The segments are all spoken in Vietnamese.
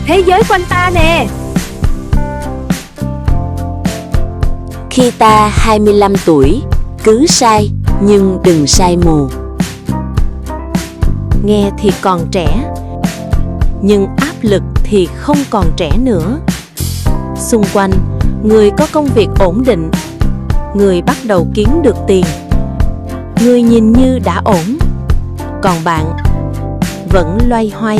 thế giới quanh ta nè. Khi ta 25 tuổi, cứ sai nhưng đừng sai mù. Nghe thì còn trẻ, nhưng áp lực thì không còn trẻ nữa. Xung quanh, người có công việc ổn định, người bắt đầu kiếm được tiền, người nhìn như đã ổn, còn bạn vẫn loay hoay,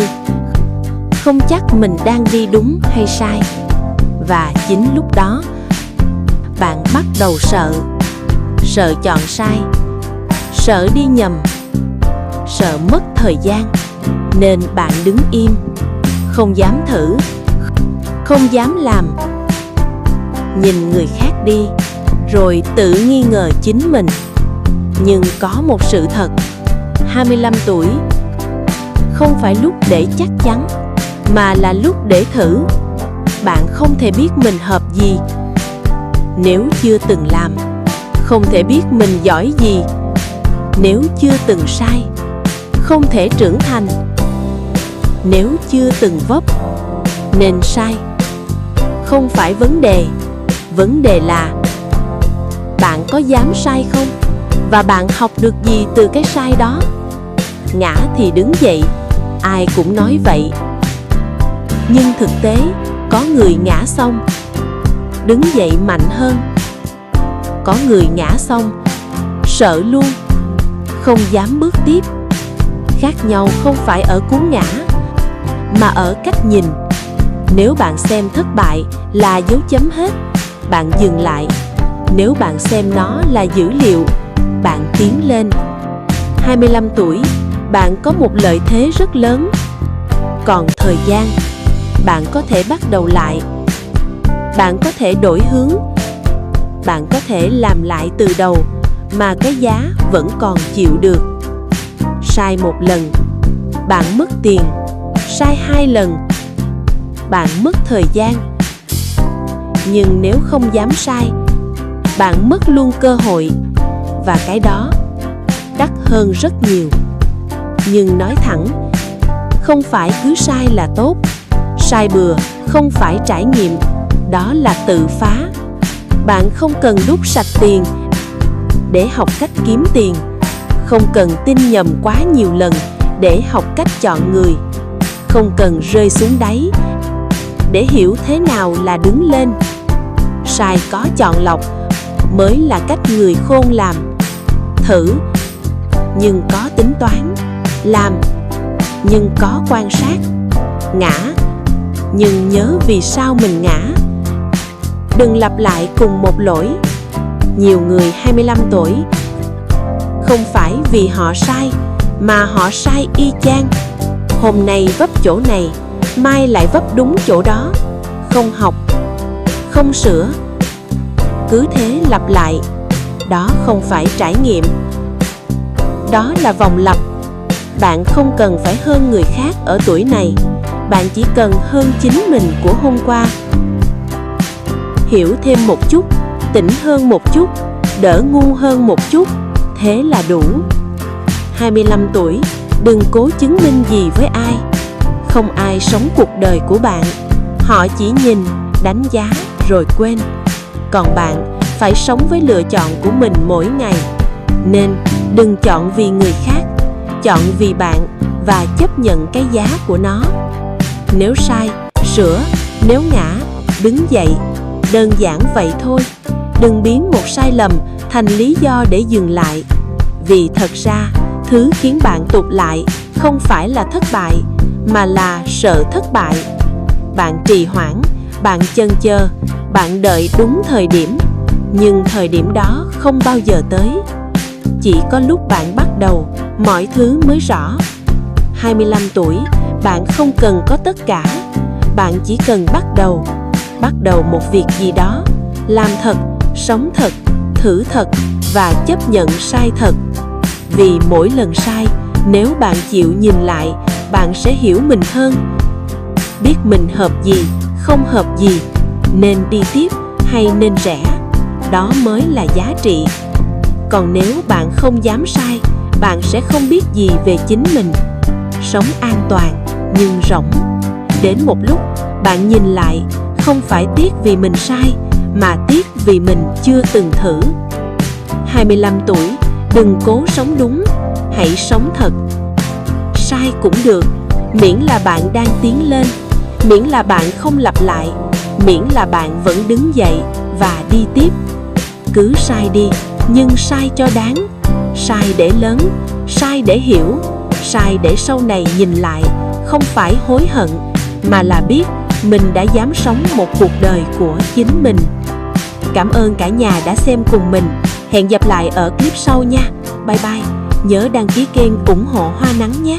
không chắc mình đang đi đúng hay sai. Và chính lúc đó, bạn bắt đầu sợ chọn sai, sợ đi nhầm, sợ mất thời gian, nên bạn đứng im, không dám thử, không dám làm. Nhìn người khác đi, rồi tự nghi ngờ chính mình. Nhưng có một sự thật, 25 tuổi không phải lúc để chắc chắn, mà là lúc để thử. Bạn không thể biết mình hợp gì nếu chưa từng làm, không thể biết mình giỏi gì nếu chưa từng sai, không thể trưởng thành nếu chưa từng vấp. Nên sai không phải vấn đề là bạn có dám sai không, và bạn học được gì từ cái sai đó. Ngã thì đứng dậy, ai cũng nói vậy, nhưng thực tế có người ngã xong đứng dậy mạnh hơn, có người ngã xong sợ luôn, không dám bước tiếp. Khác nhau không phải ở cú ngã, mà ở cách nhìn. Nếu bạn xem thất bại là dấu chấm hết, bạn dừng lại. Nếu bạn xem nó là dữ liệu, bạn tiến lên. 25 tuổi, bạn có một lợi thế rất lớn. Còn thời gian, bạn có thể bắt đầu lại, bạn có thể đổi hướng, bạn có thể làm lại từ đầu, mà cái giá vẫn còn chịu được. Sai một lần, bạn mất tiền. Sai 2 lần, bạn mất thời gian. Nhưng nếu không dám sai, bạn mất luôn cơ hội, và cái đó đắt hơn rất nhiều. Nhưng nói thẳng, không phải cứ sai là tốt. Sai bừa không phải trải nghiệm, đó là tự phá. Bạn không cần đút sạch tiền để học cách kiếm tiền, không cần tin nhầm quá nhiều lần để học cách chọn người, không cần rơi xuống đáy để hiểu thế nào là đứng lên. Sai có chọn lọc mới là cách người khôn làm. Thử nhưng có tính toán, làm nhưng có quan sát, ngã nhưng nhớ vì sao mình ngã. Đừng lặp lại cùng một lỗi. Nhiều người 25 tuổi không phải vì họ sai, mà họ sai y chang. Hôm nay vấp chỗ này, mai lại vấp đúng chỗ đó. Không học, không sửa, cứ thế lặp lại. Đó không phải trải nghiệm, đó là vòng lặp. Bạn không cần phải hơn người khác ở tuổi này, bạn chỉ cần hơn chính mình của hôm qua. Hiểu thêm một chút, tỉnh hơn một chút, đỡ ngu hơn một chút, thế là đủ. 25 tuổi, đừng cố chứng minh gì với ai. Không ai sống cuộc đời của bạn. Họ chỉ nhìn, đánh giá rồi quên. Còn bạn phải sống với lựa chọn của mình mỗi ngày. Nên đừng chọn vì người khác, chọn vì bạn, và chấp nhận cái giá của nó. Nếu sai, sửa. Nếu ngã, đứng dậy. Đơn giản vậy thôi. Đừng biến một sai lầm thành lý do để dừng lại. Vì thật ra, thứ khiến bạn tụt lại không phải là thất bại, mà là sợ thất bại. Bạn trì hoãn, bạn chần chờ, bạn đợi đúng thời điểm, nhưng thời điểm đó không bao giờ tới. Chỉ có lúc bạn bắt đầu, mọi thứ mới rõ. 25 tuổi, bạn không cần có tất cả. Bạn chỉ cần bắt đầu một việc gì đó, làm thật, sống thật, thử thật, và chấp nhận sai thật. Vì mỗi lần sai, nếu bạn chịu nhìn lại, bạn sẽ hiểu mình hơn, biết mình hợp gì, không hợp gì, nên đi tiếp hay nên rẽ. Đó mới là giá trị. Còn nếu bạn không dám sai, bạn sẽ không biết gì về chính mình. Sống an toàn nhưng rỗng. đến một lúc bạn nhìn lại, không phải tiếc vì mình sai, mà tiếc vì mình chưa từng thử. 25 tuổi, đừng cố sống đúng, hãy sống thật. Sai cũng được, miễn là bạn đang tiến lên, miễn là bạn không lặp lại, miễn là bạn vẫn đứng dậy và đi tiếp. Cứ sai đi, nhưng sai cho đáng. Sai để lớn, sai để hiểu, sai để sau này nhìn lại, không phải hối hận, mà là biết mình đã dám sống một cuộc đời của chính mình. Cảm ơn cả nhà đã xem cùng mình. Hẹn gặp lại ở clip sau nha. Bye bye. Nhớ đăng ký kênh ủng hộ Hoa Nắng nhé.